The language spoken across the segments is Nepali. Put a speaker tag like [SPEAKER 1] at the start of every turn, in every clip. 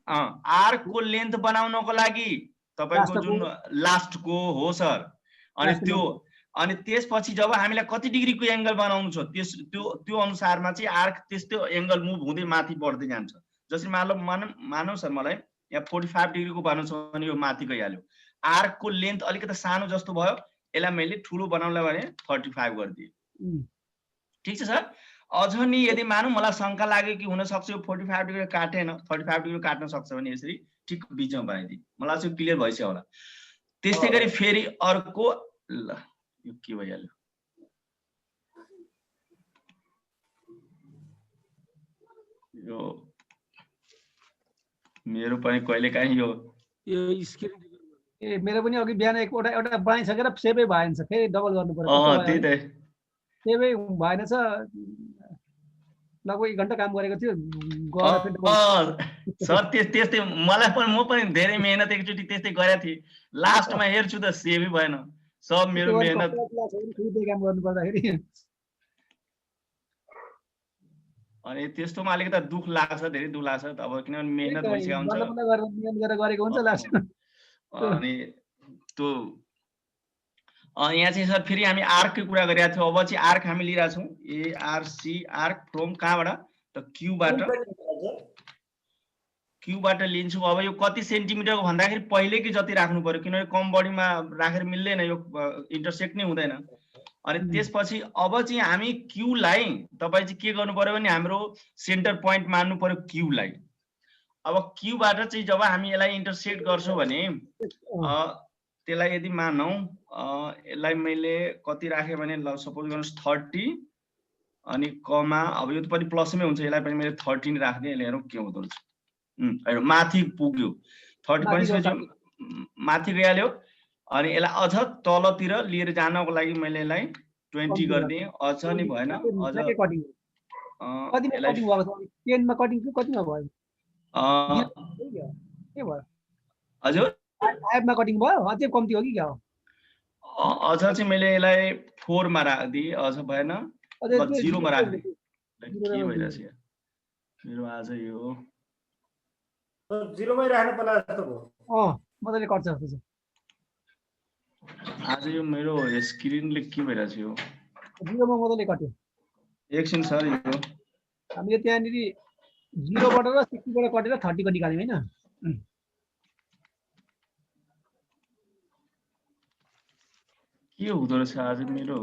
[SPEAKER 1] आर्कको लेन्थ बनाउनको लागि तपाईको जुन लास्टको हो सर, अनि अनि त्यसपछि जब हामीलाई कति डिग्रीको एंगल बनाउनु छ त्यो अनुसारमा चाहिँ आर्क त्यस्तो एंगल मुभ हुँदै माथि बढ्दै जान्छ। जसरी मानौ सर मलाई यहाँ 45 डिग्रीको बनाउनु छ भने यो माथि गइहाल्यो। आर्कको लेन्थ अलिकति सानो जस्तो भयो, यसलाई मैले ठुलो बनाउनलाई भने 35 गरिदिए। ठीक छ सर। अझ नि यदि मानौ मलाई शंका लाग्यो कि हुन सक्छ यो 45 डिग्री काटेन, 35 डिग्री काट्न सक्छ भने यसरी ठिक बीचमा बनाइदिए। मलाई चाहिँ क्लियर भइसक्यो होला। त्यस्तै गरी फेरि अर्को ल यो के भइहाल्यो, यो मेरो पनि कहिलेकाहीँ यो
[SPEAKER 2] स्क्रिन मेरो पनि अघि बिहान एउटा बनाइसकेर सेभै भएन छ, फेरि डबल गर्नु पर्यो।
[SPEAKER 1] त्यही त
[SPEAKER 2] सेभै भएन छ, लगभग 1 घण्टा काम गरेको थियो
[SPEAKER 1] सर। त्यस्तै मलाई पनि, म पनि धेरै मेहनत एकचोटि त्यस्तै गरेको थिएँ। लास्टमा हेर्छु त सेभै भएन। सब मेरो मेहनत
[SPEAKER 2] काम गर्नु पर्दाखेरि
[SPEAKER 1] अनि त्यस्तोमा अलिकति दुःख लाग्छ, धेरै दुःख लाग्छ। अब किनभने मेहनत भइसकेको हुन्छ,
[SPEAKER 2] गरेको हुन्छ लास्टमा।
[SPEAKER 1] अनि त्यो यहाँ चाहिँ सर फेरि हामी आर्कको कुरा गरिरहेको थियौँ। अब चाहिँ आर्क हामी लिइरहेको छौँ, एआरसी आर्क फ्रम कहाँबाट त क्यूबाट लिन्छौँ। अब यो कति सेन्टिमिटरको भन्दाखेरि पहिलेकै जति राख्नु पर्यो, किनभने कम बढीमा राखेर मिल्दैन, यो इन्टरसेक्ट नै हुँदैन। अनि त्यसपछि अब चाहिँ हामी क्यूलाई तपाईँ चाहिँ के गर्नु पर्यो भने हाम्रो सेन्टर पोइन्ट मान्नु पर्यो क्यूलाई। अब क्यूबाट चाहिँ जब हामी यसलाई इन्टरसेक्ट गर्छौँ भने त्यसलाई यदि मानौ यसलाई मैले कति राखेँ भने ल सपोज गर्नुहोस् 30 अनि कमा, अब यो त पनि प्लसमै हुन्छ, यसलाई पनि मैले 13 राख्ने। यसले हेरौँ के हुँदो रहेछ। माथि पुग्यो 30 पनि माथि गइहाल्यो। अनि यसलाई अझ तलतिर लिएर जानको लागि मैले यसलाई 20 गरिदिएँ। अझ नि भएन, अझ हजुर
[SPEAKER 2] फाइभमा कटिङ भयो, अझै कम्ती हो कि क्या हो?
[SPEAKER 1] अझ चाहिँ मैले यसलाई 4 मा राखिदिएँ, अझ भएन, 0 मा राखिदिएँ। के भइरहेछ मेरो आज यो
[SPEAKER 3] 0 मै राख्नु पर्ला जस्तो भयो।
[SPEAKER 2] मजाले कट्छ जस्तो छ
[SPEAKER 1] आज यो मेरो स्क्रिनले के भइरहेछ यो
[SPEAKER 2] 0 मा मजाले कट्यो।
[SPEAKER 1] एकछिन सर, यो
[SPEAKER 2] हामीले त्यहाँनिर 0 बाट र 60 बाट कटेर 30 को निकाल्यौँ हैन?
[SPEAKER 1] के हुँदो रहेछ आज मेरो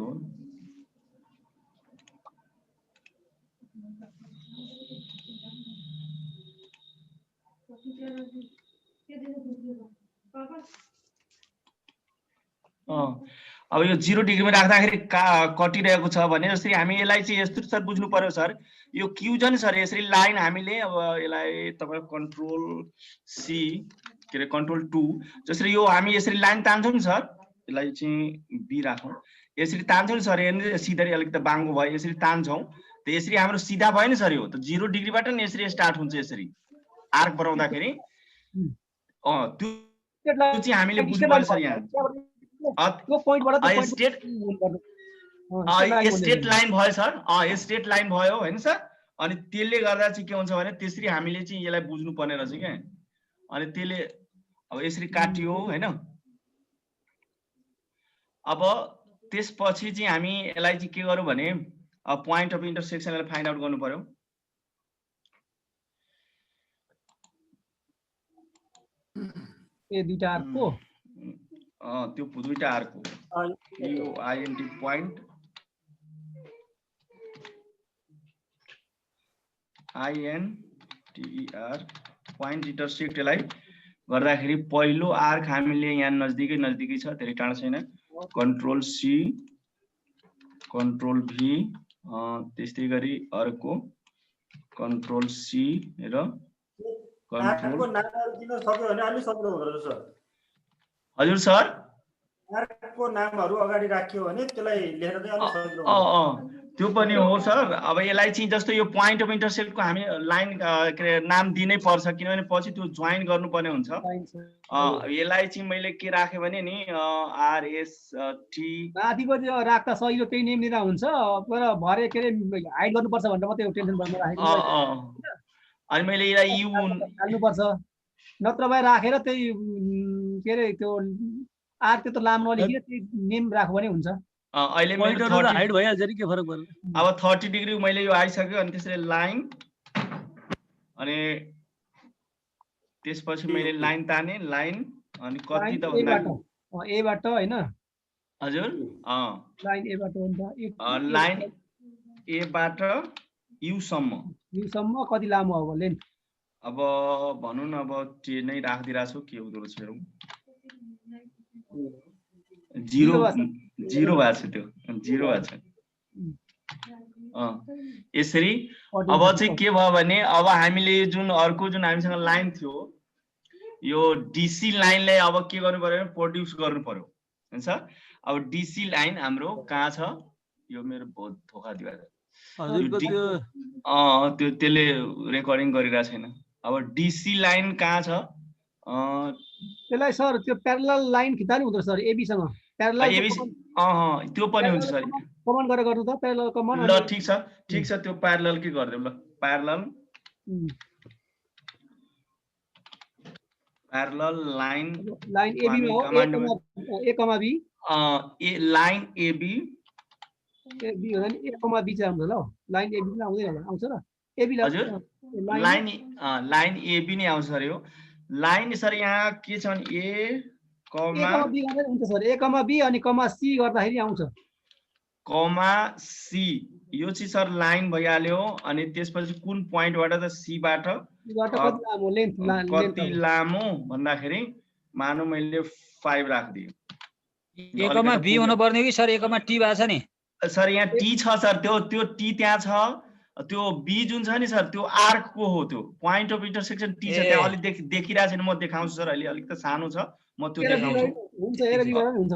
[SPEAKER 1] अब यो 0 डिग्रीमा राख्दाखेरि कटिरहेको छ भने जसरी हामी यसलाई चाहिँ यस्तो सर बुझ्नु पर्यो सर। यो क्युजन सर यसरी लाइन हामीले अब यसलाई तपाईको कन्ट्रोल सी के रे कन्ट्रोल 2 जसरी यो हामी यसरी लाइन तान्छौँ नि सर, यसलाई चाहिँ बी राखौँ, यसरी तान्छौँ नि सर, हेर्नु सिधै अलिकति बाङ्गो भयो, यसरी तान्छौँ त यसरी हाम्रो सिधा भयो नि सर। यो त 0 डिग्रीबाट नि यसरी स्टार्ट हुन्छ, यसरी आर्क बनाउँदाखेरि त्यो चाहिँ हामीले बुझ्नु पर्यो सर। यहाँ स्ट्रेट लाइन भयो सर, स्ट्रेट लाइन भयो हैन सर। अनि त्यसले गर्दा चाहिँ के हुन्छ भने त्यसरी हामीले चाहिँ यसलाई बुझ्नु पर्ने रहेछ क्या। अनि त्यसले अब यसरी काटियो हैन। अब त्यसपछि चाहिँ हामी यसलाई चाहिँ के गरौँ भने पोइन्ट अफ इन्टरसेक्सनलाई फाइन्ड आउट गर्नु पर्यो।
[SPEAKER 2] ए दुईटा आर्कको
[SPEAKER 1] त्यो दुईटा आर्कको यो आइएनटी पोइन्ट आइएनटीआर पोइन्ट इन्टरसेक्ट यसलाई गर्दाखेरि पहिलो आर्क हामीले यहाँ नजिकै छ, धेरै टाढा छैन। कन्ट्रोल सी कन्ट्रोल भी त्यस्तै गरी अर्को कन्ट्रोल सी र कन्ट्रोल हजुर सर
[SPEAKER 3] आर्कको नामहरु अगाडि राखियो भने त्यसलाई लेख्न चाहिँ अलि सजिलो हुन्छ।
[SPEAKER 1] त्यो पनि हो सर। अब यसलाई चाहिँ जस्तो यो पोइन्ट अफ इन्टरसेक्टको हामी लाइन नाम दिनै पर्छ, किनभने पछि त्यो जोइन गर्नुपर्ने हुन्छ। यसलाई चाहिँ मैले के राखेँ भने नि आरएसटी
[SPEAKER 2] माथिको चाहिँ राख्दा सजिलो त्यही नेम लिँदा हुन्छ, तर भरे के रे हाइड गर्नुपर्छ भनेर मात्रै टेन्सन भएर राखेको।
[SPEAKER 1] अनि मैले यसलाई यु
[SPEAKER 2] हाल्नुपर्छ नत्र भए राखेर त्यही के अरे त्यो आर त्यो लामो नलेखेर त्यही नेम राख्यो भने हुन्छ।
[SPEAKER 1] अहिले मेरो
[SPEAKER 4] पोइन्टहरु त
[SPEAKER 1] 30
[SPEAKER 4] हाइड भइहाल्छ नि, के फरक पर्छ।
[SPEAKER 1] अब 30 डिग्री मैले यो आइसक्यो अनि त्यसरी लाइन अनि त्यसपछि मैले लाइन ताने लाइन अनि कति त भन्दा
[SPEAKER 2] एबाट हैन
[SPEAKER 1] हजुर
[SPEAKER 2] लाइन एबाट हुन्छ
[SPEAKER 1] लाइन ए बाट यु सम्म
[SPEAKER 2] कति लामो अब लेन्थ
[SPEAKER 1] अब भनौं न अब 10 नै राखिदिरा छु के हुँदो रहेछ हेरौं 0 भएको छ त्यो 0 भएको छ यसरी अब चाहिँ के भयो भने अब हामीले जुन अर्को जुन हामीसँग लाइन थियो यो डीसी लाइनलाई अब के गर्नु पर्यो प्रोड्युस गर्नु पर्यो हैन सर। अब डीसी लाइन हाम्रो कहाँ छ यो मेरो बहुत धोका दियो
[SPEAKER 4] हजुरको त्यो
[SPEAKER 1] त्यो त्यसले रेकर्डिङ गरिरा छैन। अब डीसी लाइन कहाँ छ
[SPEAKER 2] त्यसलाई सर त्यो प्यारलल लाइन खिच्दा नि हुँदो सर एबी सँग प्यारलल
[SPEAKER 1] त्यो पनि हुन्छ सर
[SPEAKER 2] कमान्ड गरेर गर्नु त प्यारलल कमान्ड
[SPEAKER 1] ल ठीक छ त्यो प्यारलल के गर्दियौ ल प्यारलल लाइन
[SPEAKER 2] एबी मा हो A comma B
[SPEAKER 1] A line A B
[SPEAKER 2] B हो नि ए कमा बी चाहिँ आउँछ ल लाइन एबी पनि आउँदैन होला आउँछ र एबी
[SPEAKER 1] हजुर लाइन एबी नै आउँछ सर यो लाइन सर यहाँ के छ भने ए कमा
[SPEAKER 2] बी गर्दा हुन्छ सर ए कमा बी अनि कमा सी गर्दाखेरि आउँछ
[SPEAKER 1] कमा सी यो चाहिँ सर लाइन भइहाल्यो अनि त्यसपछि कुन पोइन्टबाट त सी बाट कति लामो भन्दाखेरि मानौ मैले 5 राख्दिए
[SPEAKER 5] ए कमा बी हुनु पर्ने कि सर ए कमा टी भएको छ नि
[SPEAKER 1] सर यहाँ टी छ सर त्यो टी त्यहाँ छ त्यो बी जुन छ नि सर त्यो आर्क को हो त्यो पोइन्ट अफ इन्टरसेक्सन टी छ त्यहाँ अलि देखिरा छैन म देखाउँछु सर अहिले अलिक त सानो छ म त्यो देखाउँछु
[SPEAKER 2] हुन्छ ए बी गरेर हुन्छ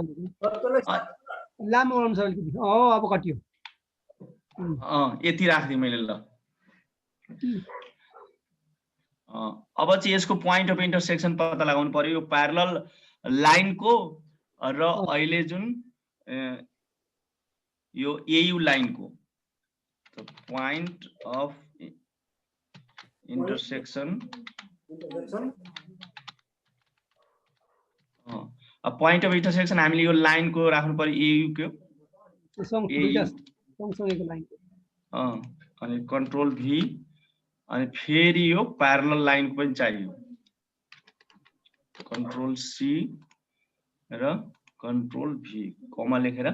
[SPEAKER 2] लामो गर्नु सर अलिकति अब कटियो
[SPEAKER 1] यति राख्दिए मैले ल अब चाहिँ यसको पोइन्ट अफ इन्टरसेक्सन पत्ता लगाउनु पर्यो यो प्यारलल लाइनको र अहिले जुन यो एयु लाइनको point of intersection point of intersection हामीले यो लाइनको राख्नु पर्यो एयु को अनि कन्ट्रोल भी अनि फेरि यो प्यारलल लाइनको पनि चाहियो कन्ट्रोल सी र कन्ट्रोल भी कमा लेखेर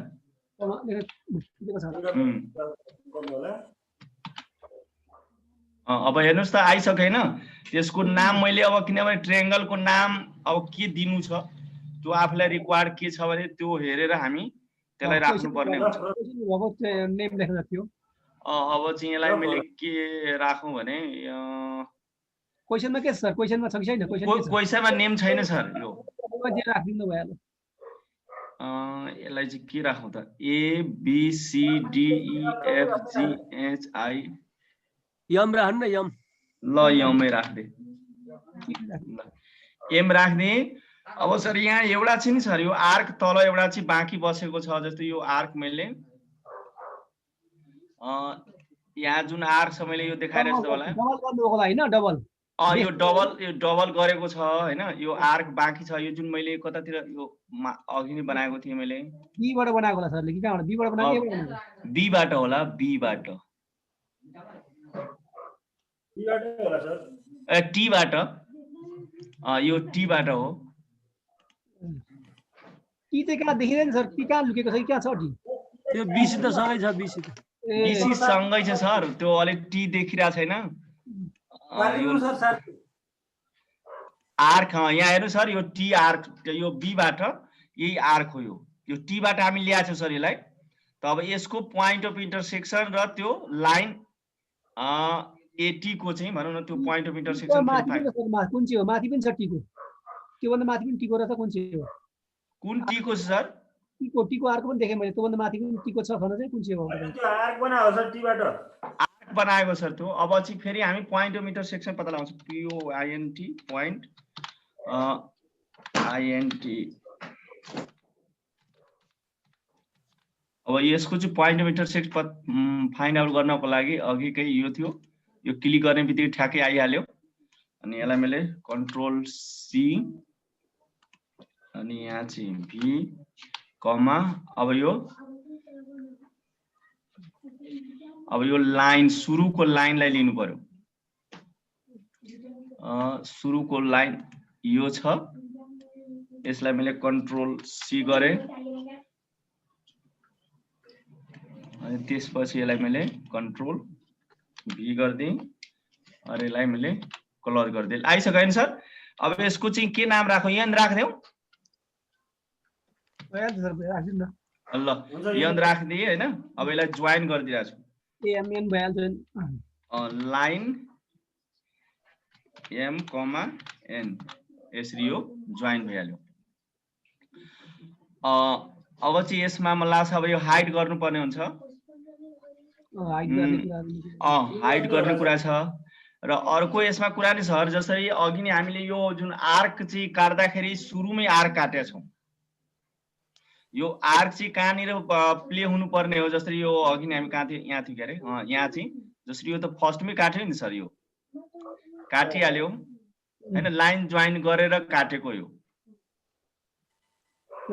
[SPEAKER 1] अब हेर्नुस् त आइसक्यो हैन त्यसको नाम मैले अब किनभने ट्रायंगलको नाम अब के दिनु छ त्यो आफुलाई रिक्वायर्ड के छ भने त्यो हेरेर हामी त्यसलाई राख्नु पर्ने हुन्छ
[SPEAKER 2] नेम लेख्न थियो
[SPEAKER 1] अब चाहिँ यसलाई मैले के राखौं भने
[SPEAKER 2] क्वेशनमा के सर क्वेशनमा छ कि छैन
[SPEAKER 1] क्वेशनमा नेम छैन सर यो
[SPEAKER 2] जे राख्दिनु भइहाल्यो
[SPEAKER 1] यसलाई चाहिँ के राखौं त A B C D E F G H I
[SPEAKER 4] यम राख्नु न यम
[SPEAKER 1] ल यमै राख्दे एम राख्दे। अब सर यहाँ एउटा छ नि सर यो आर्क तल एउटा चाहिँ बाँकी बसेको छ जस्तो यो आर्क मैले यहाँ जुन आर्क छ मैले यो देखाइरहेको छु होला
[SPEAKER 2] डबल गर्नु होला हैन डबल
[SPEAKER 1] यो डबल गरेको छ हैन यो आर्क बाँकी छ यो जुन मैले कतातिर यो अघि नै बनाएको थिएँ मैले
[SPEAKER 2] बी बाट बनाएको होला सरले कि कहाँबाट बी बाट बनाएको
[SPEAKER 1] बी बाट होला बी बाट
[SPEAKER 3] होला सर
[SPEAKER 1] टी बाट यो टी बाट हो
[SPEAKER 2] टी चाहिँ कहाँ देखिदैन सर टी कहाँ लुकेको छ कि कहाँ छ टी
[SPEAKER 4] त्यो बीसी त सँगै छ बीसी
[SPEAKER 1] सँगै छ सर त्यो अलिक टी देखिरा छैन आर्क यहाँ हेर्नु सर यो टी आर्क यो बी बाट यही आर्क हो यो टी बाट हामी ल्याएको छौँ सर यसलाई त अब यसको पोइन्ट अफ इन्टरसेक्सन र त्यो लाइन एटी को चाहिँ भनौँ न त्यो पोइन्ट अफ इन्टरसेक्सन
[SPEAKER 2] कुन चाहिँ हो माथि पनि छ टीको त्यो भन्दा माथि पनि टीको रहेछ कुन चाहिँ हो
[SPEAKER 1] कुन टीको सर
[SPEAKER 2] टीको आर्क पनि देखेँ मैले त्यो भन्दा माथि पनि टीको छ भने चाहिँ कुन चाहिँ हो
[SPEAKER 3] त्यो आर्क बनाएको सर टी बाट
[SPEAKER 1] आर्क बनाएको सर त्यो अब चाहिँ फेरि हामी पोइन्ट अफ इन्टरसेक्सन पत्ता लगाउँछौँ POINT पोइन्ट INT अब यसको चाहिँ point of intersection find out गर्नको लागि अघिकै यो थियो यो क्लिक गर्ने बित्तिकै ठ्याक्कै आइहाल्यो अनि यसलाई मैले कन्ट्रोल सी अनि यहाँ चाहिँ भी कमा अब यो लाइन सुरुको लाइनलाई लिनु पर्यो। सुरुको लाइन यो छ, यसलाई मैले कन्ट्रोल सी गरे अनि त्यसपछि यसलाई मैले कन्ट्रोल भी गर्दिएँ और यसलाई मैले कलर गरिदिएँ। आइसक्यो नि सर। अब यसको चाहिँ के नाम राखौँ? यन राख्देऊ ल, यन राखिदिएँ होइन। अब यसलाई जोइन गरिदिरहेको छु। लाइन एम कमा एन यसरी यो जोइन भइहाल्यो। अब चाहिँ यसमा मलाई लाग्छ अब यो हाइड गर्नुपर्ने हुन्छ। हाइड गर्ने कुरा छ र अर्को यसमा कुरा नि सर, जसरी अघि नै हामीले यो जुन आर्क चाहिँ काट्दाखेरि सुरुमै आर्क काटेका छौँ। यो आर्क चाहिँ कहाँनिर प्ले हुनुपर्ने हो? जसरी यो अघि नै हामी कहाँ थियो, यहाँ थियो के अरे, यहाँ चाहिँ जसरी यो त फर्स्टमै काट्यो नि सर, यो काटिहाल्यो हैन, लाइन जोइन गरेर काटेको यो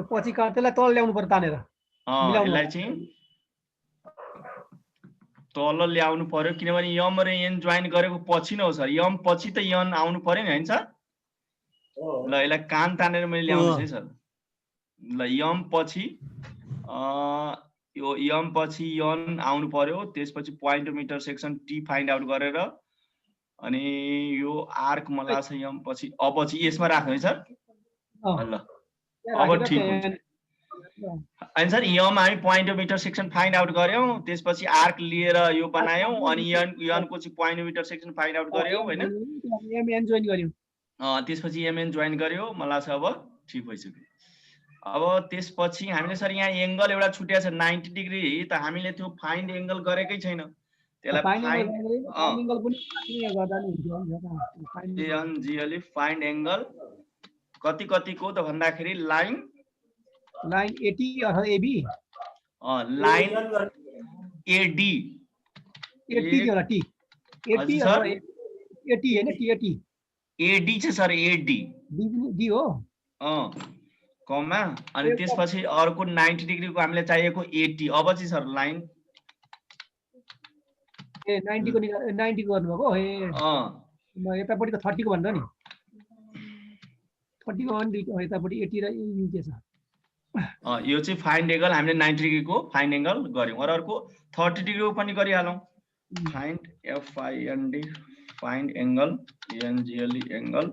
[SPEAKER 2] पछि काट्दैलाई तल ल्याउनु पर्यो तानेर।
[SPEAKER 1] यसलाई चाहिँ तल ल्याउनु पर्यो, किनभने यम र एन जोइन गरेको पछि नै हो सर। यम पछि त यन आउनु पर्यो नि हैन सर? ल यसलाई कान तानेर मैले ल्याउँछु है सर। ल यम पछि यो यम पछि यन आउनु पर्यो, त्यसपछि point of intersection T find out गरेर अनि यो आर्क मलाई लाग्छ यम पछि अब पछि यसमा राख्नु है सर। ल अब ठीक हुन्छ हैन सर। यम हामी point of intersection find out गर्यौं, त्यसपछि आर्क लिएर यो बनायौं अनि यन को चाहिँ point of intersection find out गर्यौं हैन।
[SPEAKER 2] एमएन जोइन गर्यौं,
[SPEAKER 1] त्यसपछि एमएन जोइन गर्यो, मलाई लाग्छ अब ठीक भइसक्यो। अब त्यसपछि हामीले सर यहाँ एंगल एउटा छुट्या छ 90 डिग्री, त हामीले त्यो फाइन्ड एंगल गरेकै छैन। त्यसलाई फाइन्ड फाइन्ड एंगल कति कतिको त भन्दाखेरि लाइन
[SPEAKER 2] 80 अथवा एबी
[SPEAKER 1] लाइन एडी
[SPEAKER 2] 80 होला टी 80 अथवा 80 हैन टी 80
[SPEAKER 1] एडी छ सर, एडी
[SPEAKER 2] डी हो
[SPEAKER 1] कमा अनि त्यसपछि अर्को 90 डिग्री को हामीले चाहिएको 80। अब चाहिँ सर लाइन
[SPEAKER 2] 90 को 90 को गर्नुभएको ए म यतापटि त 30 को भन्दा नि 30 को अनि यतापटि 80 र यु के छ।
[SPEAKER 1] यो चाहिँ फाइन्ड एंगल हामीले 90 डिग्री को फाइन्ड एंगल गर्यौं र अर्को 30 डिग्री को पनि गरिहालौं। Find F I N D find angle N G L E angle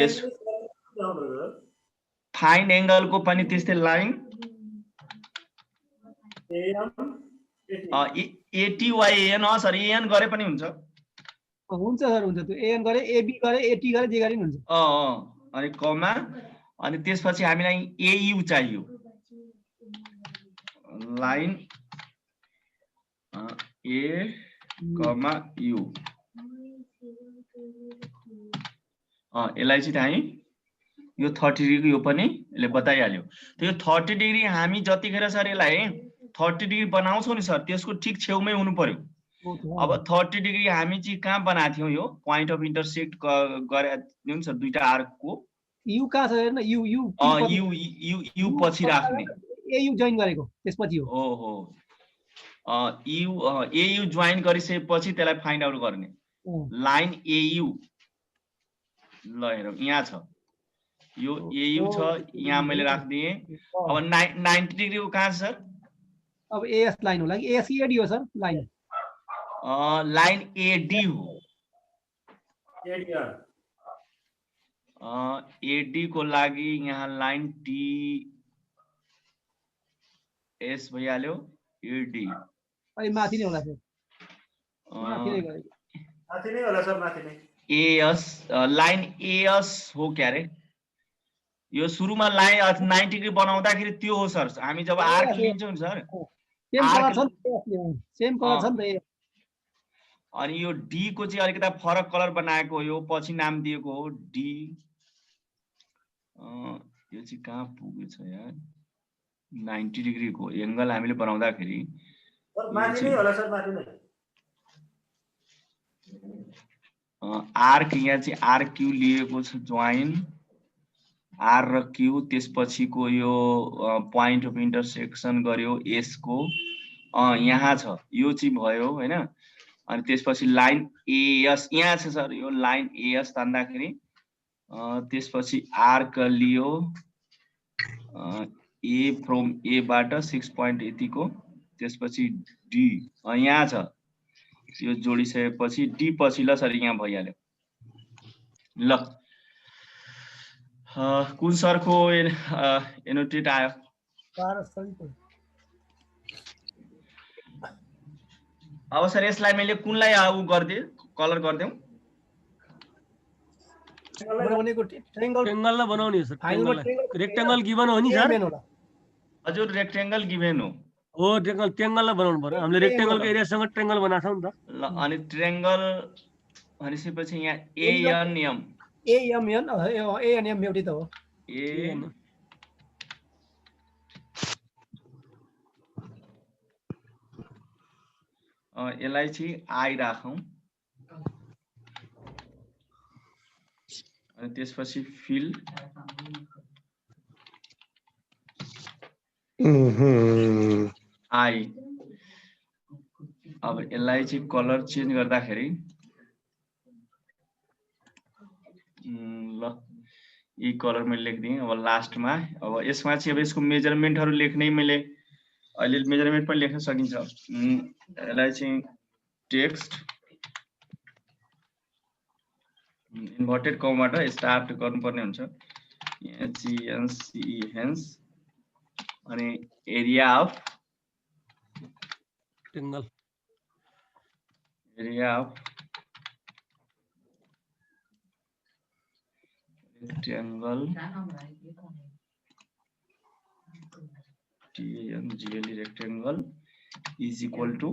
[SPEAKER 1] yes find angle को पनि त्यस्तै लाइन 80 वा एन सर, एन गरे पनि हुन्छ
[SPEAKER 2] सर, हुन्छ त्यो एन गरे एबी गरे 80 गरे जे गरे नि हुन्छ।
[SPEAKER 1] अनि कमा अनि त्यसपछि हामीलाई एयु चाहियो, लाइन ए कमा यु। यसलाई चाहिँ हामी यो 30 डिग्री यो पनि यसले बताइहाल्यो। त यो 30 डिग्री हामी जतिखेर सर यसलाई 30 डिग्री बनाउँछौं नि सर, त्यसको ठीक छेउमै हुनु पर्यो। अब 30 डिग्री हामी चाहिँ कहाँ बनाएको थियौं? यो पोइन्ट अफ इन्टरसेक्ट गरे नि सर दुईटा आर्क को
[SPEAKER 2] यु कहाँ छ हेर्न, यु यु
[SPEAKER 1] यु पछि राख्ने
[SPEAKER 2] एयु जोइन गरेको त्यसपछि हो।
[SPEAKER 1] ओहो एयु जोइन गरिसकेपछि त्यसलाई फाइन्ड आउट गर्ने लाइन एयु। ल हेरौँ यहाँ छ, यो एयु छ, यहाँ मैले राख्दिएँ। अब 90 डिग्री को कहाँ छ सर?
[SPEAKER 2] अब एएस लाइन होला कि एएस एडी हो सर? लाइन
[SPEAKER 1] लाइन एडी हो, एडी को लागि यहाँ लाइन टी एस भइहाल्यो, एडी
[SPEAKER 2] अनि माथि नै होला सर, माथि नै गरे
[SPEAKER 3] माथि नै होला सर, माथि नै
[SPEAKER 1] एएस लाइन एएस हो क्या रे? यो सुरुमा लाइन 90 डिग्री बनाउँदाखेरि त्यो हो सर। हामी जब आर्क लिन्छौं नि सर,
[SPEAKER 2] सेम कलर छ नि त।
[SPEAKER 1] अनि यो डी को चाहिँ अलिकता फरक कलर बनाएको हो, यो पछि नाम दिएको हो डी। यो चाहिँ कहाँ पुगेछ यार? 90 डिग्री को एंगल हामीले बनाउँदाखेरि
[SPEAKER 3] माथि नै होला सर, माथि नै
[SPEAKER 1] आर्क यहाँ चाहिँ आरक्यू लिएको छ जोइन आर र क्यू त्यसपछिको यो पोइन्ट अफ इन्टरसेक्सन गर्यो एस को यहाँ छ यो चाहिँ भयो हैन अनि त्यसपछि लाइन एएस यहाँ छ सर यो लाइन एएस तान्दाखेरि त्यसपछि आर्क लियो ए फ्रम ए बाट 6 पोइन्ट यतिको त्यसपछि डी यहाँ छ यो जोडिसकेपछि डी पछि ल सर यहाँ भइहाल्यो ल कुन सरको एनोटेट आयो अब सर यसलाई मैले कुनलाई उ गर्दिए कलर गर्देऊ
[SPEAKER 4] ट्रेंगल बनाउने सर रेक्टेंगल गिवन हो नि सर
[SPEAKER 1] हजुर रेक्टेंगल गिभेन
[SPEAKER 4] हो ट्रेंगल बनाउनु पर्यो हामीले रेक्टेंगल को एरियासँग ट्रेंगल बनाएको छौं नि त
[SPEAKER 1] ल अनि ट्रेंगल भनेपछि यहाँ एएनएम
[SPEAKER 2] एएनएम एउटै त हो
[SPEAKER 1] ए यसलाई चाहिँ आई राखौं अनि त्यसपछि फिल आई अब यसलाई चाहिँ कलर चेन्ज गर्दाखेरि ल यी कलर मैले लेख्दिएँ अब लास्टमा अब यसमा चाहिँ अब यसको मेजरमेन्टहरु लेख्नै मैले अहिले मेजरमेन्ट पनि लेख्न सकिन्छ यसलाई चाहिँ टेक्स्ट इन्भर्टेड कमाबाट स्टार्ट गर्नुपर्ने हुन्छ एचईएनसी हेन्स अनि area of
[SPEAKER 4] triangle
[SPEAKER 1] rectangle TANGLE rectangle is equal to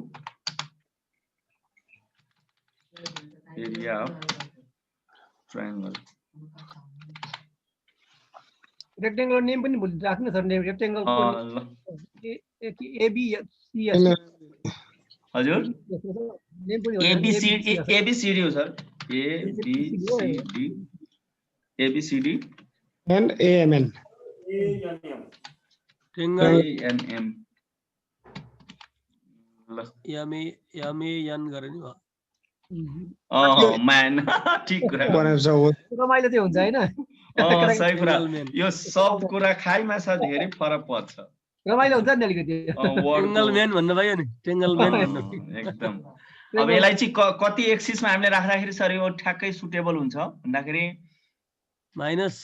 [SPEAKER 1] area of triangle.
[SPEAKER 2] Rectangle name पनि भुल राख्नु सर नेम रेक्टेंगल एबीसीएस
[SPEAKER 1] हजुर
[SPEAKER 2] नेम पनि
[SPEAKER 1] एबीसीडी हो sir ABCD
[SPEAKER 6] and AMN.
[SPEAKER 4] Triangle
[SPEAKER 1] ANM ल
[SPEAKER 4] यान गरे नि
[SPEAKER 1] म्यान ठीक कुरा
[SPEAKER 2] रमाइलो चाहिँ हुन्छ हैन
[SPEAKER 1] सही कुरा यो सब कुरा खाइमा छ धेरै फरक पर्छ
[SPEAKER 2] रमाइलो हुन्छ नि अलिकति
[SPEAKER 4] ट्रेंगल मैन भन्नु भयो नि ट्रेंगल मैन भन्नु
[SPEAKER 1] एकदम अब यसलाई चाहिँ कति एक्सिसमा हामीले राख्दाखेरि सर यो ठ्याक्कै सुटेबल हुन्छ भन्दाखेरि
[SPEAKER 4] माइनस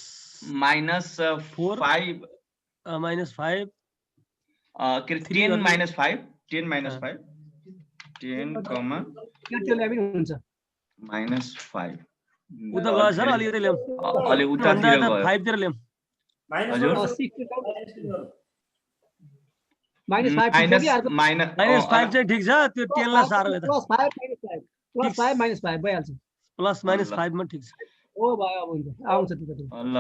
[SPEAKER 1] 4 5
[SPEAKER 4] -5
[SPEAKER 1] 10 -5 10 -5 10 कमा
[SPEAKER 2] त्यो ल्याबिन हुन्छ
[SPEAKER 1] -5
[SPEAKER 4] उता गयो सर अलिकति ल्याऊ
[SPEAKER 1] अलि उतातिर गयो
[SPEAKER 4] 5 तिर ल्याऊ
[SPEAKER 1] हजुर
[SPEAKER 4] -5 चाहिँ ठीक छ त्यो 10 ला सारो यता
[SPEAKER 2] +5 भइहाल्छ
[SPEAKER 4] +-5 मा ठीक छ
[SPEAKER 2] ओ भयो अब हुन्छ आउँछ त्यो
[SPEAKER 1] ल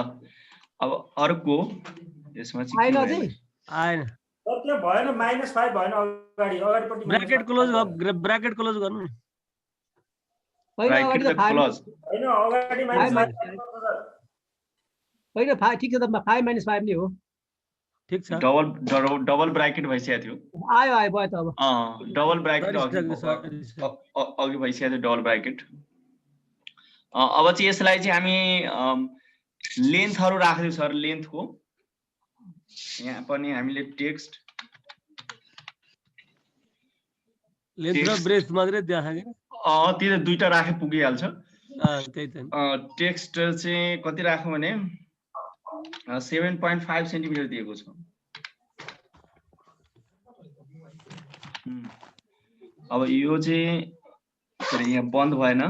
[SPEAKER 1] अब अर्को यसमा
[SPEAKER 2] आएन
[SPEAKER 1] चाहिँ
[SPEAKER 2] अझै
[SPEAKER 4] आएन
[SPEAKER 3] तर त्यो भएन -5 भएन अगाडिपट्टि
[SPEAKER 4] ब्र्याकेट क्लोज गर्नु
[SPEAKER 2] होइन अगाडि त 5
[SPEAKER 1] क्लोज
[SPEAKER 3] हैन अगाडि -5
[SPEAKER 2] होइन 5 ठीक छ त 5 -5 नै हो
[SPEAKER 4] ठीक छ
[SPEAKER 1] डबल ब्र्याकेट भइसक्यो थियो
[SPEAKER 2] आयो भयो त अब
[SPEAKER 1] डबल ब्र्याकेट अघि भइसक्यो थियो डबल ब्र्याकेट अब चाहिँ यसलाई चाहिँ हामी लेन्थहरु राख्दियौ सर लेन्थको यहाँ पनि हामीले टेक्स्ट
[SPEAKER 4] लेन्थ र ब्रेथ मात्रै देखाएको
[SPEAKER 1] त्यो दुईटा राखे पुगिहाल्छ
[SPEAKER 4] त्यही त
[SPEAKER 1] टेक्स्ट चाहिँ कति राख्नु भने 7.5 सेन्टिमिटर दिएको छ अब यो चाहिँ यहाँ बन्द भएन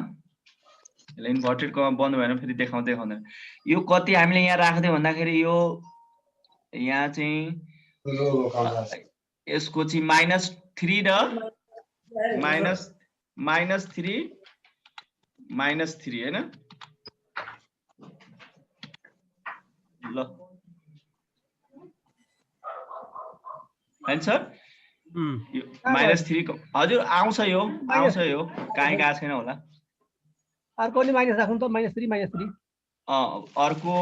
[SPEAKER 1] यसलाई इन्भर्टेड कमा बन्द भएन फेरि देखाउँदैन यो कति हामीले यहाँ राख्दै भन्दाखेरि यो यहाँ चाहिँ यसको चाहिँ -3 र -3 हैन ल हैन सर यो -3 को हजुर आउँछ यो कहीँ गएको छैन होला
[SPEAKER 2] अर्को पनि माइनस राख्नु त -3
[SPEAKER 1] अर्को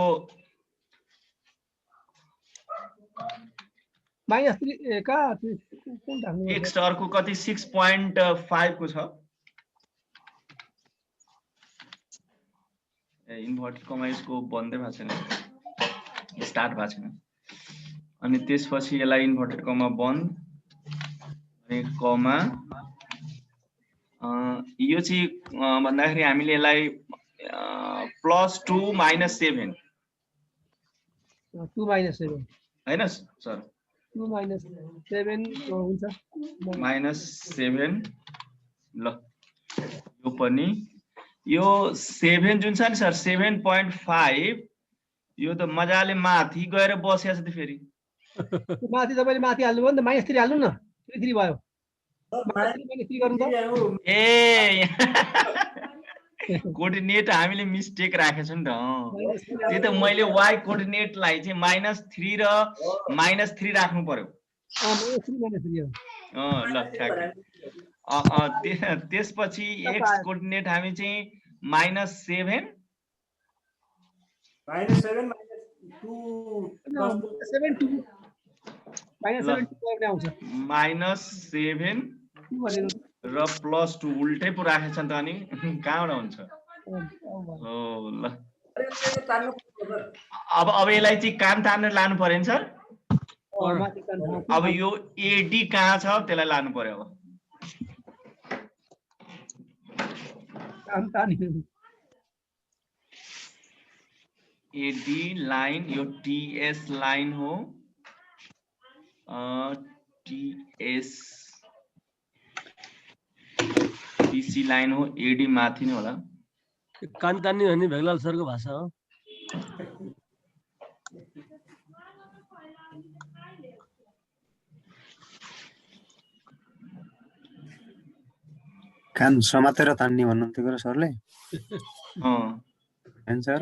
[SPEAKER 2] -3 कहाँ कुन राख्नु
[SPEAKER 1] नेक्स्ट अर्को कति 6.5 को छ इन्भर्टेड कमा यसको बन्दै भएको छैन स्टार्ट भएको छैन अनि त्यसपछि यसलाई इन्भर्टेड कमा बन्द अनि कमा यो चाहिँ भन्दाखेरि हामीले यसलाई +2 - 7
[SPEAKER 2] 2 - 7
[SPEAKER 1] हैन सर
[SPEAKER 2] 2 - 7 हुन्छ
[SPEAKER 1] -7 ल यो पनि यो 7 जुन छ नि सर 7.5 यो त मजाले माथि गएर बसेछ त फेरि
[SPEAKER 2] माथि तपाईले माथि हाल्नु भयो नि त -3 हाल्नु न 3 भयो -3 गर्नु त
[SPEAKER 1] ए कोअर्डिनेट हामीले मिस्टेक राखेछौँ नि त त्यही त मैले y कोअर्डिनेटलाई चाहिँ -3 र -3 राख्नु पर्यो ल त्यसपछि x कोअर्डिनेट हामी चाहिँ -7
[SPEAKER 3] -7
[SPEAKER 1] -7 र +2 उल्टै पो राखेछ नि त अनि कहाँबाट हुन्छ हो ल अब यसलाई चाहिँ कान तानेर लानु पर्यो नि सर अब यो एडी कहाँ छ त्यसलाई लानु पर्यो अब एडी लाइन यो टीएस लाइन हो टीएस टीसी लाइन हो एडी माथि नै होला
[SPEAKER 4] कान तान्ने भन्ने भेगलाल सरको भाषा हो
[SPEAKER 7] कान समातेर तान्ने भन्नुहुन्थ्यो सरले एन्सर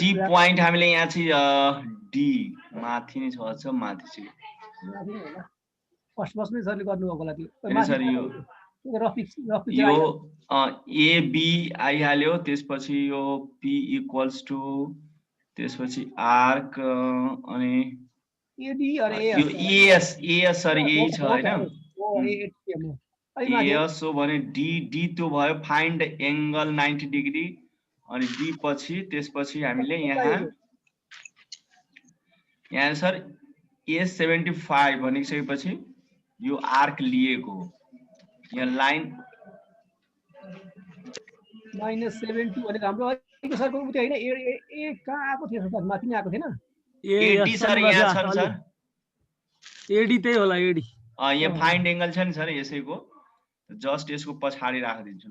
[SPEAKER 1] टी पॉइंट हामीले यहाँ चाहिँ डी माथि नै छ माथि चाहिँ
[SPEAKER 2] फर्स्ट नै सरले गर्नु भएको लागि
[SPEAKER 1] सर यो एबी आइहाल्यो त्यसपछि यो पी इक्वल्स टु त्यसपछि आर्क अनि
[SPEAKER 2] एडी अरे
[SPEAKER 1] यो एएस एएस सर यही छ हैन एएस हो भने डी डी त्यो भयो फाइन्ड एंगल 90 डिग्री अनि डी पछि त्यसपछि हामीले यहाँ सर A75 भनिसकेपछि यो आर्क लिएको यहाँ लाइन
[SPEAKER 2] -72 भनेको हाम्रो अहिले सरको उतै हैन ए कहाँ आको थियो सर माथि नै आको थिएन
[SPEAKER 1] एडी सर यहाँ छ सर
[SPEAKER 4] एडी त्यही होला एडी
[SPEAKER 1] यहाँ फाइन्ड एंगल छ नि सर यसैको जस्ट यसको पछाडी राखिदिन्छु ल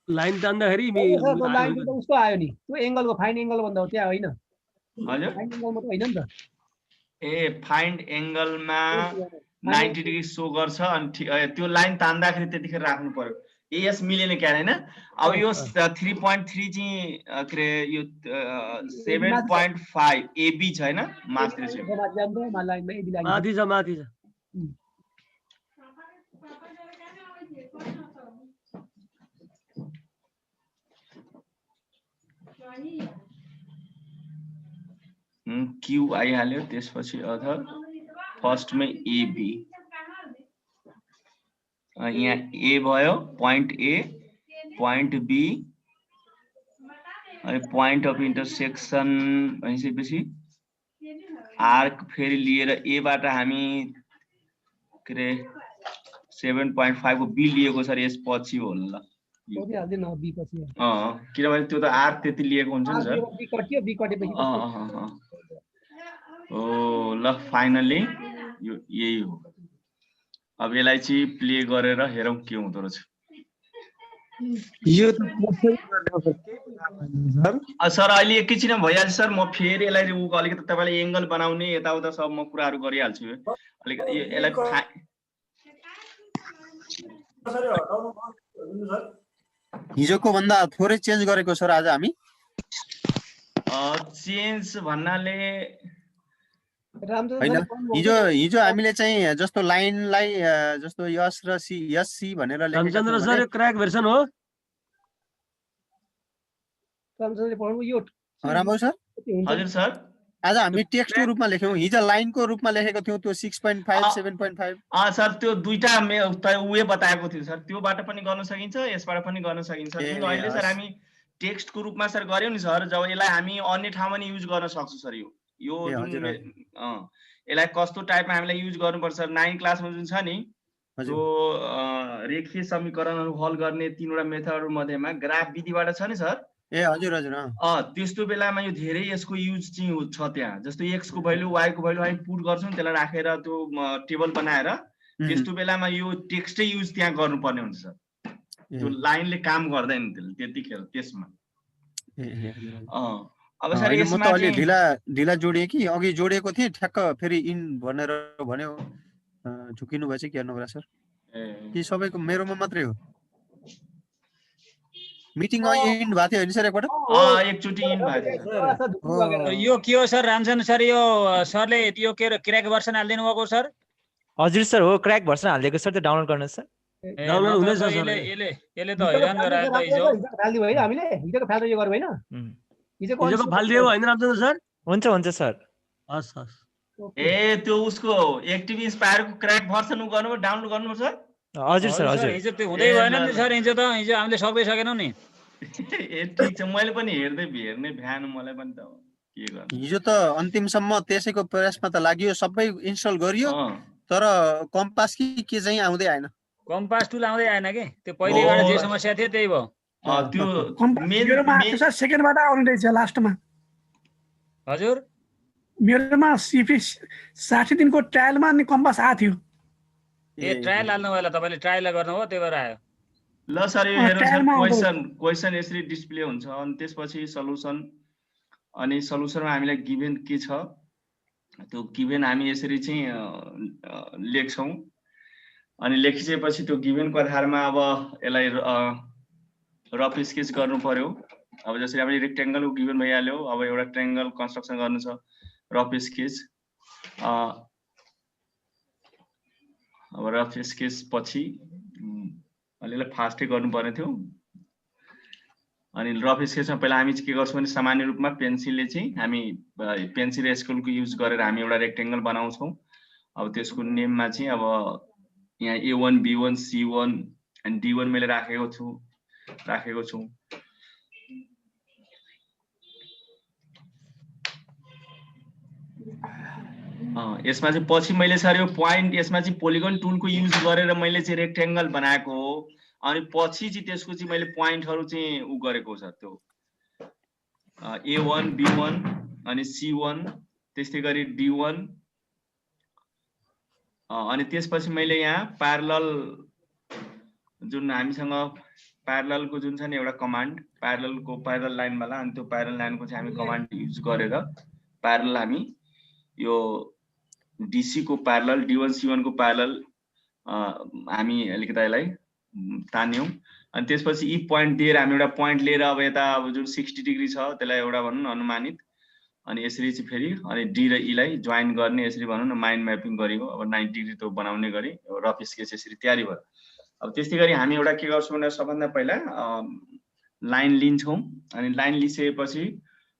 [SPEAKER 4] लाइन तान्दाखेरि
[SPEAKER 2] लाइन त उसको आयो नि त्यो एंगलको फाइन्ड एंगल भन्दा हो त्यहाँ हैन
[SPEAKER 1] हजुर
[SPEAKER 2] फाइन्ड एंगल मात्र हैन नि त
[SPEAKER 1] ए फाइन्ड एंगलमा 90 डिग्री शो गर्छ अनि त्यो लाइन तान्दाखेरि त्यतिखेर राख्नु पर्यो एएस मिलेन क्या हैन अब यो 3.3 चाहिँ के रे यो 7.5 एबी छैन माथि छ
[SPEAKER 4] माथि छ
[SPEAKER 1] क्यू आइहाल्यो त्यसपछि अथर फर्स्ट में एबी यहाँ ए भयो पॉइंट ए पॉइंट बी अनि पॉइंट अफ इंटरसेक्शन भनिसकेपछि आर्क फेरि लिएर ए बाट हामी के रे 7.5 को बी लिएको सर यसपछि हो ल किनभने त्यो त आर्क त्यति लिएको हुन्छ नि सर ओ ल फाइनली यो यही हो अब यसलाई चाहिँ प्ले गरेर हेरौं के हुँदो रहेछ
[SPEAKER 6] यो
[SPEAKER 1] सर अहिले एकैछिन भइहाल्छ सर म फेरि यसलाई अलिकति तपाईले एंगल बनाउने यताउता सब म कुराहरु गरिहाल्छु अलिकति यसलाई
[SPEAKER 7] हिजोको भन्दा थोरै चेन्ज गरेको सर आज हामी
[SPEAKER 1] चेन्ज भन्नाले
[SPEAKER 2] रामचन्द्र
[SPEAKER 7] होइन,
[SPEAKER 2] सरले पढ्नु भएको
[SPEAKER 7] हिजो हिजो हामीले चाहिँ जस्तो लाइनलाई जस्तो यस र सी यस सी भनेर लेखेका
[SPEAKER 4] रामचन्द्र
[SPEAKER 7] थियौँ
[SPEAKER 4] सर
[SPEAKER 7] भने
[SPEAKER 4] यो क्र्याक भर्सन हो।
[SPEAKER 2] रामचन्द्रले पढ्नु यो
[SPEAKER 7] राम्रो सर
[SPEAKER 2] कति हुन्छ
[SPEAKER 1] हजुर सर
[SPEAKER 7] आज हामी टेक्स्टको रूपमा लेख्यौँ, हिजो लाइनको रूपमा लेखेको थियौँ त्यो 6.5 7.5।
[SPEAKER 1] सर त्यो दुईटा उयो बताएको थियो सर, त्योबाट पनि गर्न सकिन्छ, यसबाट पनि गर्न सकिन्छ। जुन अहिले सर हामी टेक्स्टको रूपमा सर गर्यौँ नि सर, जब यसलाई हामी अन्य ठाउँमा नि युज गर्न सक्छौँ सर। यो जुन यसलाई कस्तो टाइपमा हामीलाई युज गर्नुपर्छ सर, 9 क्लासमा जुन छ नि त्यो रेखीय समीकरणहरू हल गर्ने 3वटा मेथडहरू मध्येमा ग्राफ विधिबाट छ नि सर।
[SPEAKER 7] ए हजुर हजुर
[SPEAKER 1] त्यस्तो बेलामा यो धेरै यसको युज चाहिँ छ त्यहाँ। जस्तो x को भ्यालु y को भ्यालु हामी पुट गर्छौँ, त्यसलाई राखेर त्यो टेबल बनाएर त्यस्तो बेलामा यो टेक्स्टै युज त्यहाँ गर्नुपर्ने हुन्छ सर। त्यो लाइनले काम गर्दैन त्यतिखेर त्यसमा। अब सर यसमा
[SPEAKER 7] अलि ढिला जोडिए कि अघि जोडिएको थिएँ, ठ्याक्क फेरि इन भनेर भन्यो, झुकिनु भएछ कि हेर्नु होला सर। कि सबैको मेरोमा मात्रै हो? मिटिङ इन्ड भएको थियो होइन सर एकपल्ट?
[SPEAKER 1] एकचोटि इन्ड भएको थियो।
[SPEAKER 5] यो के हो सर रामचन्द्र सर? यो सरले यो के क्र्याक भर्सन हालिदिनु भएको सर?
[SPEAKER 8] हजुर सर हो, क्र्याक भर्सन हालिदिएको सर, त्यो डाउनलोड गर्नुहोस् सर।
[SPEAKER 4] डाउनलोड हुँदैछ सर।
[SPEAKER 5] यसले त हैरान गरायो त हिजो।
[SPEAKER 2] हालिदियो होइन हामीले हिजोको फाल्टो यो गर्यो होइन
[SPEAKER 4] हिजोको फालिदियो होइन रामचन्द्र सर?
[SPEAKER 8] हुन्छ हुन्छ सर।
[SPEAKER 4] हस् हस्।
[SPEAKER 1] त्यो उसको एक्टिभ इन्स्पायरको क्र्याक भर्सन गर्नु डाउनलोड गर्नुपर्छ।
[SPEAKER 8] हजुर सर हजुर।
[SPEAKER 5] हिजो त्यो हुँदै भएन नि सर, हिजो हामीले सक्दै सकेनौँ नि।
[SPEAKER 1] ठिक छ, मैले पनि हेर्ने भ्यान मलाई पनि त के गर्नु।
[SPEAKER 7] हिजो त अन्तिमसम्म त्यसैको प्रयासमा त लाग्यो, सबै इन्स्टल गरियो, तर कम्पास के चाहिँ आउँदै आएन।
[SPEAKER 5] कम्पास टुल आउँदै आएन के? त्यो पहिलेबाट जे समस्या थियो त्यही भयो।
[SPEAKER 1] त्यो
[SPEAKER 9] सर सेकेन्डबाट आउने रहेछ लास्टमा।
[SPEAKER 5] हजुर
[SPEAKER 9] मेरोमा सिपी 60 दिनको ट्रायलमा अनि कम्पास आएको थियो।
[SPEAKER 5] ट्रायल हाल्नु भयो, तपाईँले ट्रायल गर्नु हो, त्यही भएर आयो।
[SPEAKER 1] ल सर यो हेर्नु सर, क्वेसन यसरी डिस्प्ले हुन्छ, अनि त्यसपछि सल्युसन, अनि सल्युसनमा हामीलाई गिभेन के छ त्यो गिभेन हामी यसरी चाहिँ लेख्छौँ। अनि लेखिसकेपछि त्यो गिभेनको आधारमा अब यसलाई रफ स्केच गर्नु पर्यो। अब जसरी हामीले रेक्टेङ्गलको गिभेन भइहाल्यो, अब एउटा ट्रायङ्गल कन्स्ट्रक्सन गर्नु छ, रफ स्केच। अब रफ स्केच पछि अलिअलि फास्टै गर्नुपर्ने थियो। अनि रफ स्केचमा पहिला हामी के गर्छौँ भने सामान्य रूपमा पेन्सिलले चाहिँ हामी पेन्सिल स्केलको युज गरेर हामी एउटा रेक्टेङ्गल बनाउँछौँ। अब त्यसको नेममा चाहिँ अब यहाँ A1 B1 C1 अनि D1 मैले राखेको छु। यसमा चाहिँ पछि मैले सर यो पोइन्ट यसमा चाहिँ पोलिगन टुलको युज गरेर मैले चाहिँ रेक्टेङ्गल बनाएको हो। अनि पछि चाहिँ त्यसको चाहिँ मैले पोइन्टहरू चाहिँ उ गरेको सर, त्यो A1 B1 अनि C1 त्यस्तै गरी D1। अनि त्यसपछि मैले यहाँ प्यारलल जुन हामीसँग प्यारललको जुन छ नि एउटा कमान्ड, प्यारलल लाइनवाला, अनि त्यो प्यारलल लाइनको चाहिँ हामी कमान्ड युज गरेर प्यारलल हामी यो DC को प्यारलल D1 C1 को प्यारलल हामी अलिकति यसलाई तान्यौँ। अनि त्यसपछि यी पोइन्ट दिएर हामी एउटा पोइन्ट लिएर अब यता अब जुन 60 डिग्री छ त्यसलाई एउटा भनौँ न अनुमानित, अनि यसरी चाहिँ फेरि अनि D र E लाई जोइन गर्ने, यसरी भनौँ न माइन्ड म्यापिङ गरेको। अब 90 डिग्री त्यो बनाउने गरी रफ स्केच यसरी तयारी भयो। अब त्यस्तै गरी हामी एउटा के गर्छौँ भने सबभन्दा पहिला लाइन लिन्छौँ, अनि लाइन लिइसकेपछि